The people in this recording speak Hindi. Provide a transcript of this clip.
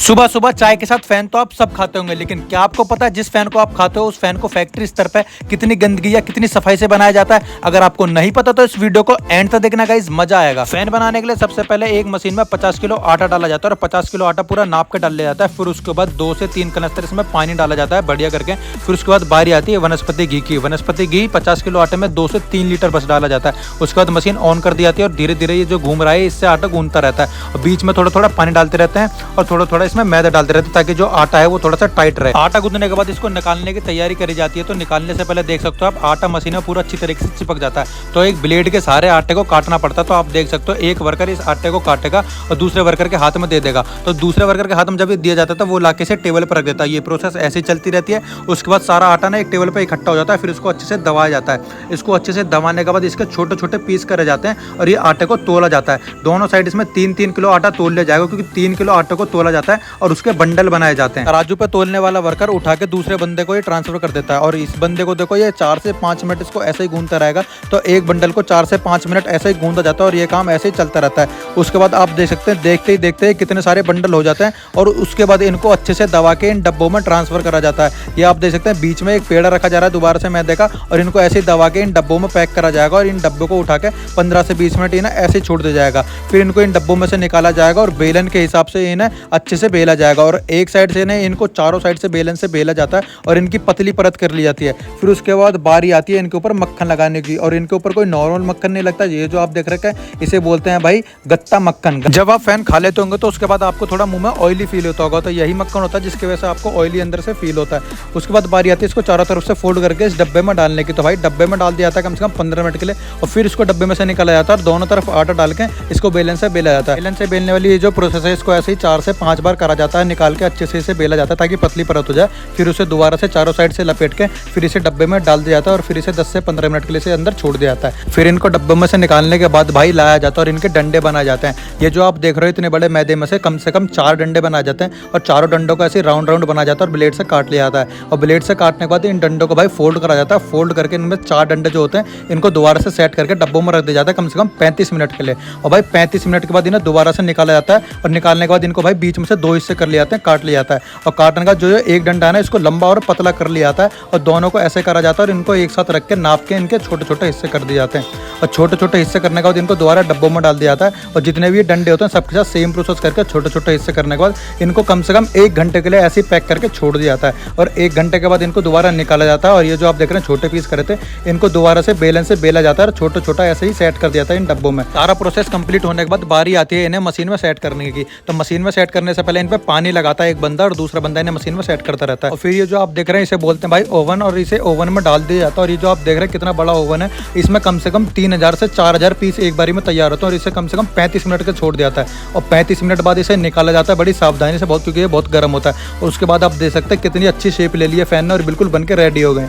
सुबह सुबह चाय के साथ फैन तो आप सब खाते होंगे, लेकिन क्या आपको पता है जिस फैन को आप खाते हो उस फैन को फैक्ट्री स्तर पे कितनी गंदगी या कितनी सफाई से बनाया जाता है? अगर आपको नहीं पता तो इस वीडियो को एंड तक देखना गाइस, मजा आएगा। फैन बनाने के लिए सबसे पहले एक मशीन में 50 किलो आटा डाला जाता है और 50 किलो आटा पूरा नाप के डाल लिया जाता है। फिर उसके बाद 2 से 3 कनस्तर इसमें पानी डाला जाता है बढ़िया करके। फिर उसके बाद बारी आती है वनस्पति घी की। वनस्पति घी 50 किलो आटे में 2 से 3 लीटर बस डाला जाता है। उसके बाद मशीन ऑन कर दी जाती है और धीरे धीरे ये जो घूम रहा है इससे आटा गूंथता रहता है और बीच में थोड़ा थोड़ा पानी डालते रहते हैं और थोड़ा थोड़ा इसमें मैदा डालते रहते हैं ताकि जो आटा है वो थोड़ा सा टाइट रहे। आटा गूंथने के बाद इसको निकालने की तैयारी करी जाती है। तो निकालने से पहले देख सकते हो आप आटा मशीन में पूरा अच्छी तरीके से चिपक जाता है, तो एक ब्लेड के सहारे आटे को काटना पड़ता है। तो आप देख सकते हो एक वर्कर इस आटे को काटेगा और दूसरे वर्कर के हाथ में दे देगा। तो दूसरे वर्कर के हाथ में जब ये दिया जाता है वो लाके से टेबल पर रख देता है। ये प्रोसेस ऐसे ही चलती रहती है। उसके बाद सारा आटा ना एक टेबल पर इकट्ठा हो जाता है। फिर इसको अच्छे से दबाया जाता है। इसको अच्छे से दबाने के बाद इसके छोटे छोटे पीस करे जाते हैं और ये आटे को तोला जाता है। दोनों साइड इसमें 3-3 किलो आटा तोल लिया जाएगा, क्योंकि 3 किलो आटे को तोला जाता है और उसके बंडल बनाए जाते हैं। तराजू पे तोलने वाला वर्कर उठा के दूसरे बंदे को ये ट्रांसफर कर देता है और इस बंदे को देखो ये 4 से 5 मिनट इसको ऐसे ही गूंथता रहेगा। तो एक बंडल को 4 से 5 मिनट ऐसे ही गूंथा जाता है और ये काम ऐसे ही चलता रहता है। उसके बाद आप देख सकते हैं देखते ही कितने सारे बंडल हो जाते हैं और उसके बाद इनको अच्छे से दबा के इन डब्बों में ट्रांसफर करा जाता है। ये आप देख सकते हैं बीच में एक पेड़ा रखा जा रहा है दोबारा से मैदे का और इनको ऐसे ही दबा के इन डब्बों में पैक करा जाएगा और इन डब्बों को उठा के 15 से 20 मिनट इन्हें ऐसे ही छोड़ दिया जाएगा। फिर इनको इन डब्बों में से निकाला जाएगा और बेलन के हिसाब से इन्हें अच्छे से बेला जाएगा और एक साइड से इनको चारों साइड से बेलन से बेला जाता है और इनकी पतली परत कर ली जाती है। फिर उसके बाद बारी आती है इनके ऊपर मक्खन लगाने की और इनके ऊपर कोई नॉर्मल मक्खन नहीं लगता। ये जो आप देख रखे हैं इसे बोलते हैं भाई गत्ता मक्खन। जब आप फैन खा लेते होंगे तो उसके बाद आपको थोड़ा मुंह में ऑयली फील होता होगा, तो यही मक्खन होता है जिसकी वजह से आपको ऑयली अंदर से फील होता है। उसके बाद बारी आती है इसको चारों तरफ से फोल्ड करके इस डब्बे में डालने की। तो भाई डब्बे में डाल दिया जाता है कम से कम 15 मिनट के लिए और फिर इसको डब्बे में से निकाला जाता है और दोनों तरफ आटा डाल के इसको बेलन से बेला जाता है। बेलन से बेलने वाली ये जो प्रोसेस है इसको ऐसे ही 4 से 5 बार करा जाता है। निकाल के अच्छे से इसे बेला जाता है ताकि पतली परत हो जाए। फिर उसे दोबारा से चारों साइड से लपेट के फिर इसे डब्बे में डाल दिया जाता है और फिर इसे 10 से 15 मिनट के लिए इसे अंदर छोड़ दिया जाता है। फिर इनको डब्बे में से निकालने के बाद भाई लाया जाता है और इनके डंडे बनाए जाते हैं। ये जो आप देख रहे हो इतने बड़े मैदे में से कम 4 डंडे बनाए जाते हैं और चारों डंडों को ऐसे राउंड राउंड बनाया जाता है और ब्लेड से काट लिया जाता है। और ब्लेड से काटने के बाद इन डंडों को भाई फोल्ड करा जाता है। फोल्ड करके इनमें 4 डंडे जो होते हैं इनको दोबारा से सेट करके डब्बों में रख दिया जाता है कम से कम 35 मिनट के लिए। और भाई 35 मिनट के बाद इन्हें दोबारा से निकाला जाता है और निकालने के बाद इनको भाई बीच में से 2 हिस्से कर लिए जाते हैं, काट लिया जाता है। और काटने का जो एक डंडा है ना इसको लंबा और पतला कर लिया जाता है और दोनों को ऐसे करा जाता है और इनको एक साथ रख के नाप के इनके छोटे छोटे हिस्से कर दिए जाते हैं। और छोटे छोटे हिस्से करने के बाद इनको दोबारा डब्बों में डाल दिया जाता है और जितने भी डंडे होते हैं सबके साथ सेम प्रोसेस करके छोटे छोटे हिस्से करने के बाद इनको कम से कम 1 घंटे के लिए ऐसे ही पैक करके छोड़ दिया जाता है। और 1 घंटे के बाद इनको दोबारा निकाला जाता है और ये जो आप देख रहे हैं छोटे पीस करे थे इनको दोबारा से बेलन से बेला जाता है और छोटा छोटा ऐसे ही सेट कर दिया जाता है इन डब्बों में। सारा प्रोसेस कंप्लीट होने के बाद बारी आती है इन्हें मशीन में सेट करने की। तो मशीन में सेट करने से पहले इन पे पानी लगाता है एक बंदा और दूसरा बंदा इन्हें मशीन में सेट करता रहता है। और फिर ये जो आप देख रहे हैं इसे बोलते हैं भाई ओवन और इसे ओवन में डाल दिया जाता है। और ये जो आप देख रहे हैं कितना बड़ा ओवन है, इसमें कम से कम 3000 से 4000 पीस एक बारी में तैयार होता है और इसे कम से कम 35 मिनट के छोड़ दिया जाता है। और 35 मिनट बाद इसे निकाला जाता है बड़ी सावधानी से, बहुत क्योंकि ये बहुत गर्म होता है। और उसके बाद आप देख सकते हैं कितनी अच्छी शेप ले ली है फैन ने और बिल्कुल बन के रेडी हो गए।